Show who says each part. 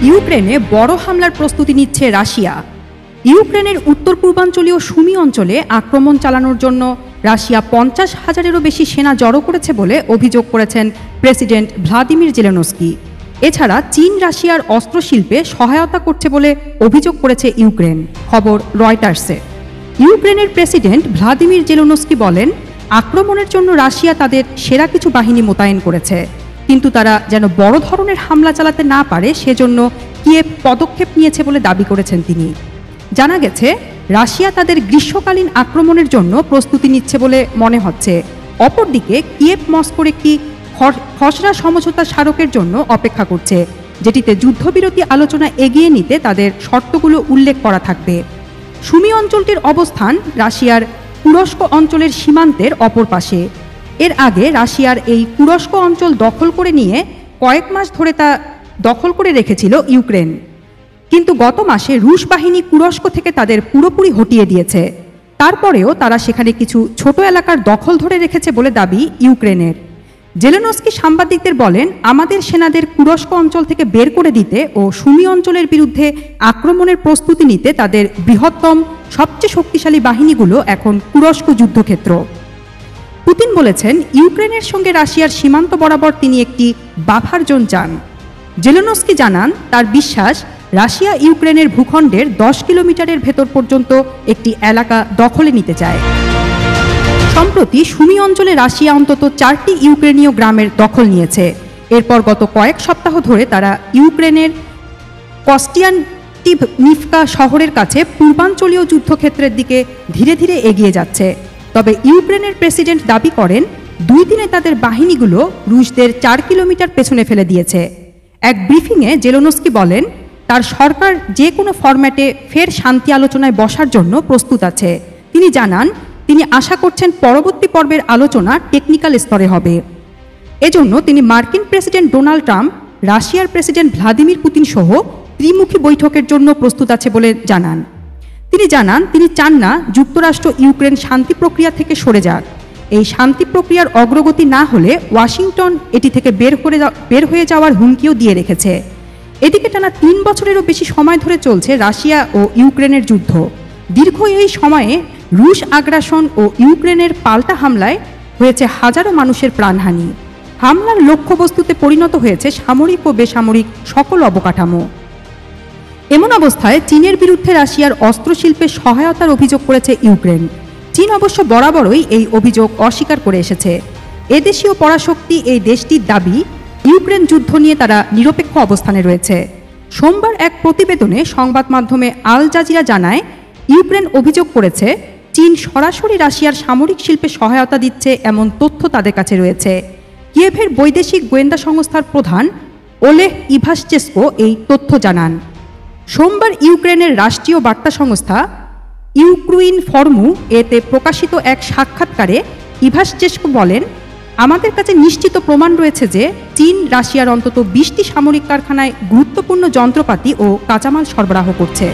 Speaker 1: ইউক্রেনে বড় হামলার প্রস্তুতি নিচ্ছে রাশিয়া। ইউক্রেনের উত্তর পূর্বাঞ্চলীয় সুমি অঞ্চলে আক্রমণ চালানোর জন্য রাশিয়া 50,000-এরও বেশি সেনা জড়ো করেছে বলে অভিযোগ করেছেন প্রেসিডেন্ট ভ্লাদিমির জেলেনস্কি। এছাড়া চীন রাশিয়ার অস্ত্রশিল্পে সহায়তা করছে বলে অভিযোগ করেছে ইউক্রেন, খবর রয়টার্সে। ইউক্রেনের প্রেসিডেন্ট ভ্লাদিমির জেলেনস্কি বলেন, আক্রমণের জন্য রাশিয়া তাদের সেরা কিছু বাহিনী মোতায়েন করেছে, কিন্তু তারা যেন বড় ধরনের হামলা চালাতে না পারে সেজন্য কিয়েভ পদক্ষেপ নিয়েছে বলে দাবি করেছেন তিনি। জানা গেছে, রাশিয়া তাদের গ্রীষ্মকালীন আক্রমণের জন্য প্রস্তুতি নিচ্ছে বলে মনে হচ্ছে। অপরদিকে কিয়েভ মস্কোর একটি খসড়া সমঝোতা স্মারকের জন্য অপেক্ষা করছে, যেটিতে যুদ্ধবিরতি আলোচনা এগিয়ে নিতে তাদের শর্তগুলো উল্লেখ করা থাকবে। সুমি অঞ্চলটির অবস্থান রাশিয়ার কুরস্ক অঞ্চলের সীমান্তের অপর পাশে। এর আগে রাশিয়ার এই কুরস্ক অঞ্চল দখল করে নিয়ে কয়েক মাস ধরে তা দখল করে রেখেছিল ইউক্রেন, কিন্তু গত মাসে রুশ বাহিনী কুরস্ক থেকে তাদের পুরোপুরি হটিয়ে দিয়েছে। তারপরেও তারা সেখানে কিছু ছোট এলাকার দখল ধরে রেখেছে বলে দাবি ইউক্রেনের। জেলেনস্কি সাংবাদিকদের বলেন, আমাদের সেনাদের কুরস্ক অঞ্চল থেকে বের করে দিতে ও সুমি অঞ্চলের বিরুদ্ধে আক্রমণের প্রস্তুতি নিতে তাদের বৃহত্তম সবচেয়ে শক্তিশালী বাহিনীগুলো এখন কুরস্ক যুদ্ধক্ষেত্র। পুতিন বলেছেন, ইউক্রেনের সঙ্গে রাশিয়ার সীমান্ত বরাবর তিনি একটি বাফার জোন চান। জেলেনস্কি জানান, তার বিশ্বাস রাশিয়া ইউক্রেনের ভূখণ্ডের 10 কিলোমিটারের ভেতর পর্যন্ত একটি এলাকা দখলে নিতে চায়। সম্প্রতি সুমি অঞ্চলে রাশিয়া অন্তত 4টি ইউক্রেনীয় গ্রামের দখল নিয়েছে। এরপর গত কয়েক সপ্তাহ ধরে তারা ইউক্রেনের কস্টিয়ানটিভনিভকা শহরের কাছে পূর্বাঞ্চলীয় যুদ্ধক্ষেত্রের দিকে ধীরে ধীরে এগিয়ে যাচ্ছে। তবে ইউক্রেনের প্রেসিডেন্ট দাবি করেন, 2 দিনে তাদের বাহিনীগুলো রুশদের 4 কিলোমিটার পেছনে ফেলে দিয়েছে। এক ব্রিফিংয়ে জেলেনস্কি বলেন, তার সরকার যে কোনো ফরম্যাটে ফের শান্তি আলোচনায় বসার জন্য প্রস্তুত আছে। তিনি জানান, তিনি আশা করছেন পরবর্তী পর্বের আলোচনা টেকনিক্যাল স্তরে হবে। এজন্য তিনি মার্কিন প্রেসিডেন্ট ডোনাল্ড ট্রাম্প, রাশিয়ার প্রেসিডেন্ট ভ্লাদিমির পুতিন সহ ত্রিমুখী বৈঠকের জন্য প্রস্তুত আছে বলে জানান। তিনি জানান, তিনি চান না যুক্তরাষ্ট্র ইউক্রেন শান্তি প্রক্রিয়া থেকে সরে যাক। এই শান্তি প্রক্রিয়ার অগ্রগতি না হলে ওয়াশিংটন এটি থেকে বের হয়ে যাওয়ার হুমকিও দিয়ে রেখেছে। এদিকে টানা 3 বছরেরও বেশি সময় ধরে চলছে রাশিয়া ও ইউক্রেনের যুদ্ধ। দীর্ঘ এই সময়ে রুশ আগ্রাসন ও ইউক্রেনের পাল্টা হামলায় হয়েছে হাজারো মানুষের প্রাণহানি। হামলার লক্ষ্যবস্তুতে পরিণত হয়েছে সামরিক ও বেসামরিক সকল অবকাঠামো। এমন অবস্থায় চীনের বিরুদ্ধে রাশিয়ার অস্ত্রশিল্পে সহায়তার অভিযোগ করেছে ইউক্রেন। চীন অবশ্য বরাবরই এই অভিযোগ অস্বীকার করে এসেছে। এদেশীয় পরাশক্তি এই দেশটির দাবি, ইউক্রেন যুদ্ধ নিয়ে তারা নিরপেক্ষ অবস্থানে রয়েছে। সোমবার এক প্রতিবেদনে সংবাদ মাধ্যমে আল জাজিরা জানায়, ইউক্রেন অভিযোগ করেছে চীন সরাসরি রাশিয়ার সামরিক শিল্পে সহায়তা দিচ্ছে এমন তথ্য তাদের কাছে রয়েছে। কিয়েভের বৈদেশিক গোয়েন্দা সংস্থার প্রধান ওলেহ ইভাসচেস্কো এই তথ্য জানান। সোমবার ইউক্রেনের রাষ্ট্রীয় বার্তা সংস্থা ইউক্রেইনফর্মু এতে প্রকাশিত এক সাক্ষাৎকারে ইভাসচেস্কো বলেন, আমাদের কাছে নিশ্চিত প্রমাণ রয়েছে যে চীন রাশিয়ার অন্তত 20টি সামরিক কারখানায় গুরুত্বপূর্ণ যন্ত্রপাতি ও কাঁচামাল সরবরাহ করছে।